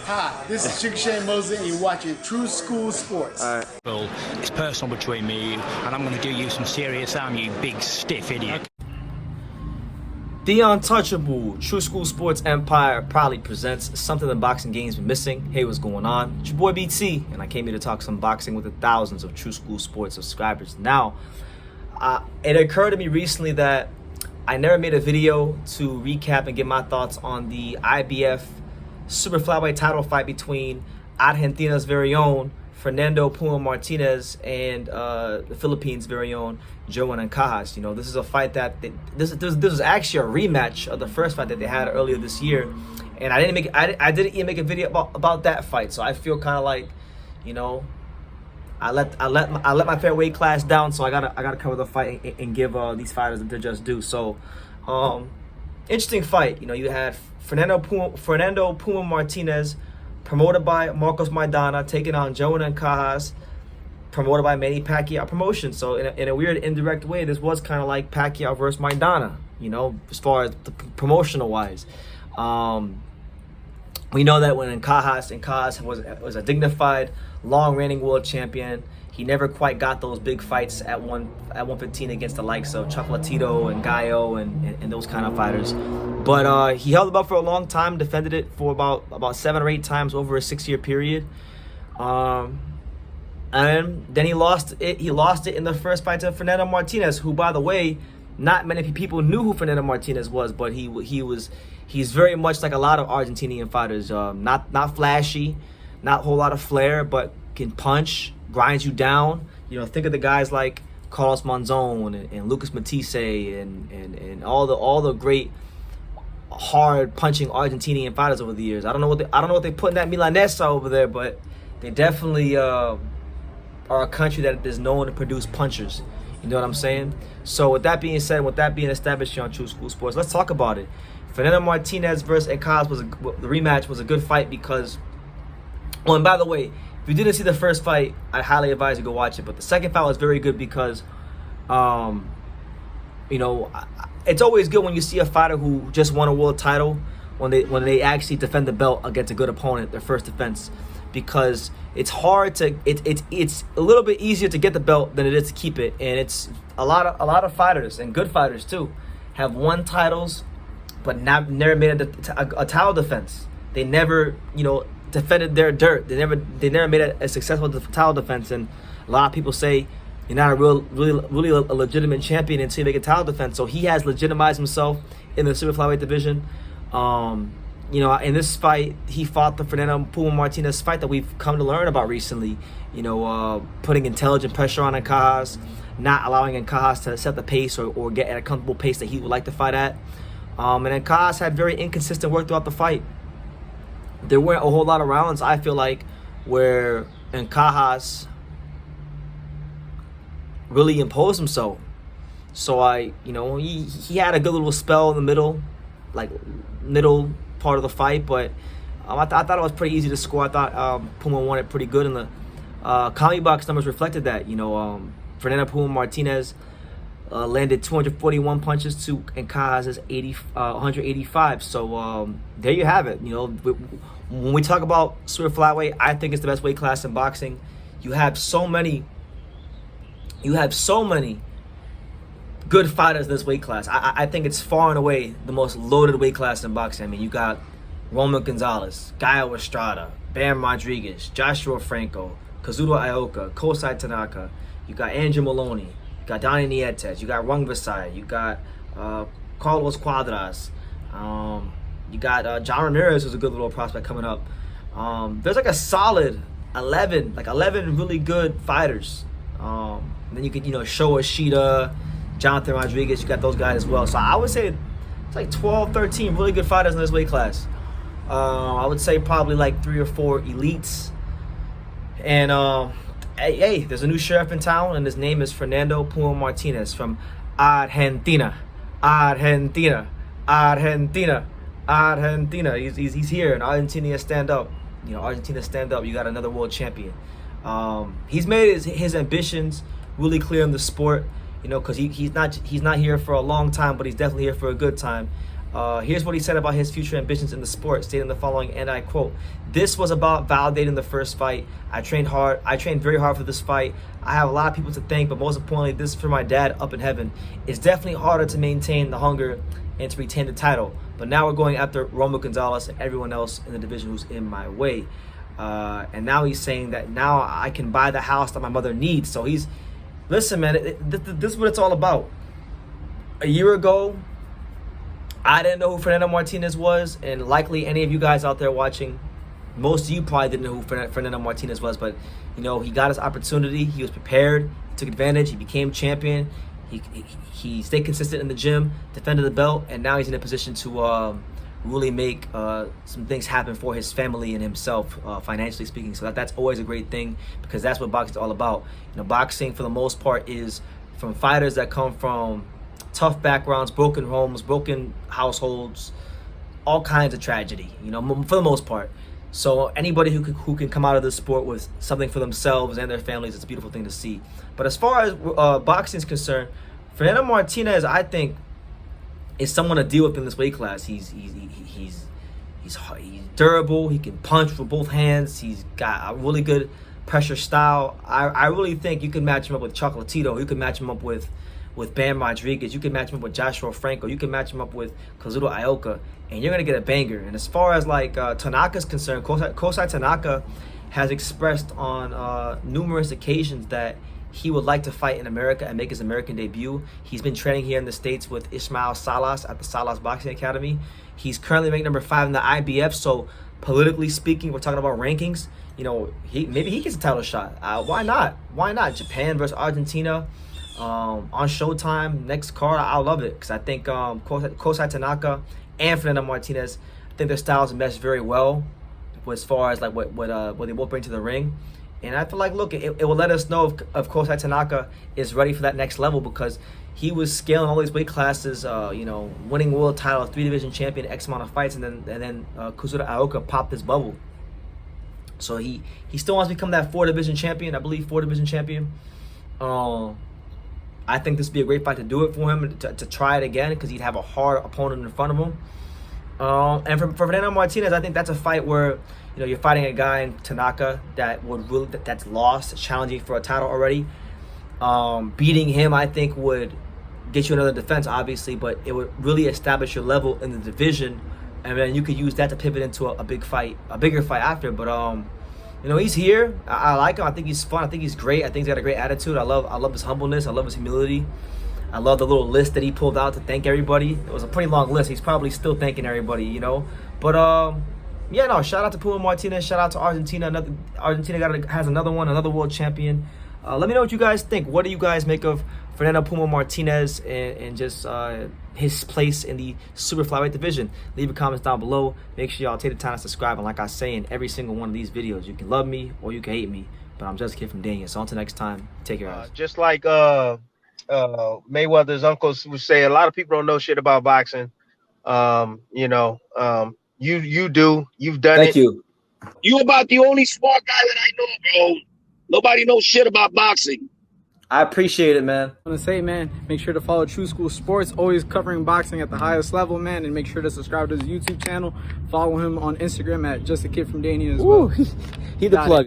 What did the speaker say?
Hi, this is Chick Shane Mosley, and you're watching True School Sports. All right. Well, it's personal between me and you, and I'm going to do you some serious harm, you big stiff idiot. The Untouchable True School Sports Empire proudly presents something the boxing game's been missing. Hey, what's going on? It's your boy BT, and I came here to talk some boxing with the thousands of True School Sports subscribers. Now, it occurred to me recently that I never made a video to recap and get my thoughts on the IBF Super Flyweight title fight between Argentina's very own Fernando Puma Martinez and the Philippines' very own Jerwin Ancajas. You know, this is a fight that this is actually a rematch of the first fight that they had earlier this year, and I didn't even make a video about that fight. So I feel kind of like, you know, I let my fair weight class down. So I gotta cover the fight and give these fighters their just due. So, interesting fight. You know, you had Fernando Puma Martinez, promoted by Marcos Maidana, taking on Jerwin Ancajas, promoted by Manny Pacquiao Promotions. So in a weird indirect way, this was kind of like Pacquiao versus Maidana, you know, as far as the promotional wise. We know that when Ancajas was a dignified, long-reigning world champion, he never quite got those big fights at 115 against the likes of Chocolatito and Gallo and those kind of fighters. But he held it up for a long time, defended it for about 7 or 8 times over a 6-year period. And then he lost it. He lost it in the first fight to Fernando Martinez, who, by the way, not many people knew who Fernando Martinez was, but he's very much like a lot of Argentinian fighters. Not flashy, not a whole lot of flair, but can punch, grinds you down. You know, think of the guys like Carlos Monzon and Lucas Matisse and all the great hard punching Argentinian fighters over the years. I don't know what they put in that Milanesa over there, but they definitely are a country that is known to produce punchers. You know what I'm saying? So with that being said, with that being established here on True School Sports, let's talk about it. Fernando Martinez versus Ancajas the rematch was a good fight because, oh, and by the way, if you didn't see the first fight, I highly advise you go watch it. But the second fight was very good because, you know, it's always good when you see a fighter who just won a world title when they actually defend the belt against a good opponent, their first defense, because it's hard to it's a little bit easier to get the belt than it is to keep it, and it's a lot of fighters and good fighters too have won titles but never made a title defense. They never, you know, defended their dirt. They never made a successful title defense. And a lot of people say you're not a really a legitimate champion until you make a title defense. So he has legitimized himself in the super flyweight division. You know, in this fight, he fought the Fernando Puma Martinez fight that we've come to learn about recently. You know, putting intelligent pressure on Ancajas, not allowing Ancajas to set the pace or get at a comfortable pace that he would like to fight at. And Ancajas had very inconsistent work throughout the fight. There weren't a whole lot of rounds, I feel like, where Ancajas really imposed himself. So you know, he had a good little spell in the middle part of the fight, but I thought it was pretty easy to score. I thought Puma won it pretty good, and the Comedy Box numbers reflected that. You know, Fernando Puma Martinez landed 241 punches to Ancajas' 185. So there you have it. You know, when we talk about super flyweight, I think it's the best weight class in boxing. You have so many good fighters in this weight class. I think it's far and away the most loaded weight class in boxing. I mean, you got Roman Gonzalez, Gallo Estrada, Bam Rodriguez, Joshua Franco, Kazuto Ioka, Kosai Tanaka. You got Andrew Maloney. You got Donnie Nietes. You got Rung Vasai. You got Carlos Cuadras. You got John Ramirez, who's a good little prospect coming up. There's like a solid 11 really good fighters. Then you could, you know, Sho Ishida, Jonathan Rodriguez, you got those guys as well. So I would say it's like 12, 13 really good fighters in this weight class. I would say probably like 3 or 4 elites. And hey, there's a new sheriff in town, and his name is Fernando Puma Martinez from Argentina. He's here, and Argentina stand up. You know, Argentina stand up. You got another world champion. He's made his ambitions really clear in the sport. You know, because he's not here for a long time, but he's definitely here for a good time. Here's what he said about his future ambitions in the sport, stating the following, and I quote, "This was about validating the first fight. I trained hard. I trained very hard for this fight. I have a lot of people to thank, but most importantly, this is for my dad up in heaven. It's definitely harder to maintain the hunger and to retain the title. But now we're going after Roman Gonzalez and everyone else in the division who's in my way." And now he's saying that now I can buy the house that my mother needs. So he's, listen, man, this is what it's all about. A year ago, I didn't know who Fernando Martinez was, and likely any of you guys out there watching, most of you probably didn't know who Fernando Martinez was, but you know, he got his opportunity, he was prepared, he took advantage, he became champion, he stayed consistent in the gym, defended the belt, and now he's in a position to really make some things happen for his family and himself, financially speaking. So that's always a great thing, because that's what boxing is all about. You know, boxing for the most part is from fighters that come from tough backgrounds, broken homes, broken households, all kinds of tragedy, you know, for the most part. So anybody who can come out of this sport with something for themselves and their families, it's a beautiful thing to see. But as far as boxing is concerned, Fernando Martinez, I think, is someone to deal with in this weight class. He's durable. He can punch with both hands. He's got a really good pressure style. I really think you can match him up with Chocolatito. You can match him up with Bam Rodriguez. You can match him up with Joshua Franco. You can match him up with Kazuto Ioka, and you're gonna get a banger. And as far as like Tanaka's concerned, Kosai Tanaka has expressed on numerous occasions that he would like to fight in America and make his American debut. He's been training here in the States with Ismael Salas at the Salas Boxing Academy. He's currently ranked number 5 in the IBF. So politically speaking, we're talking about rankings. You know, maybe he gets a title shot. Why not? Why not? Japan versus Argentina on Showtime, next card. I love it, because I think Kosai Tanaka and Fernando Martinez, I think their styles mesh very well as far as like what they both bring to the ring. And I feel like, look, it will let us know if Kosai Tanaka is ready for that next level, because he was scaling all these weight classes, you know, winning world title, 3-division champion, X amount of fights, and then Kazuto Ioka popped his bubble. So he still wants to become that 4-division champion, I believe, 4-division champion. I think this would be a great fight to do it for him, to try it again, because he'd have a hard opponent in front of him. And for Fernando Martinez, I think that's a fight where, you know, you're fighting a guy in Tanaka that's lost, challenging for a title already. Beating him, I think, would get you another defense, obviously, but it would really establish your level in the division, and then you could use that to pivot into a bigger fight after. But you know, he's here. I like him. I think he's fun. I think he's great. I think he's got a great attitude. I love his humbleness. I love his humility. I love the little list that he pulled out to thank everybody. It was a pretty long list. He's probably still thanking everybody, you know. But yeah, no, shout out to Puma Martinez. Shout out to Argentina. Argentina has another world champion. Let me know what you guys think. What do you guys make of Fernando Puma Martinez and just his place in the super flyweight division? Leave your comments down below. Make sure y'all take the time to subscribe. And like I say in every single one of these videos, you can love me or you can hate me, but I'm just a kid from Daniel. So until next time, take care, guys. Just like Mayweather's uncles would say, a lot of people don't know shit about boxing. You know, you do. You've done it. Thank you. You about the only smart guy that I know, bro. Nobody knows shit about boxing. I appreciate it, man. I want to say, man, make sure to follow True School Sports, always covering boxing at the highest level, man, and make sure to subscribe to his YouTube channel. Follow him on Instagram at Just a Kid from Danny as well. He the plug.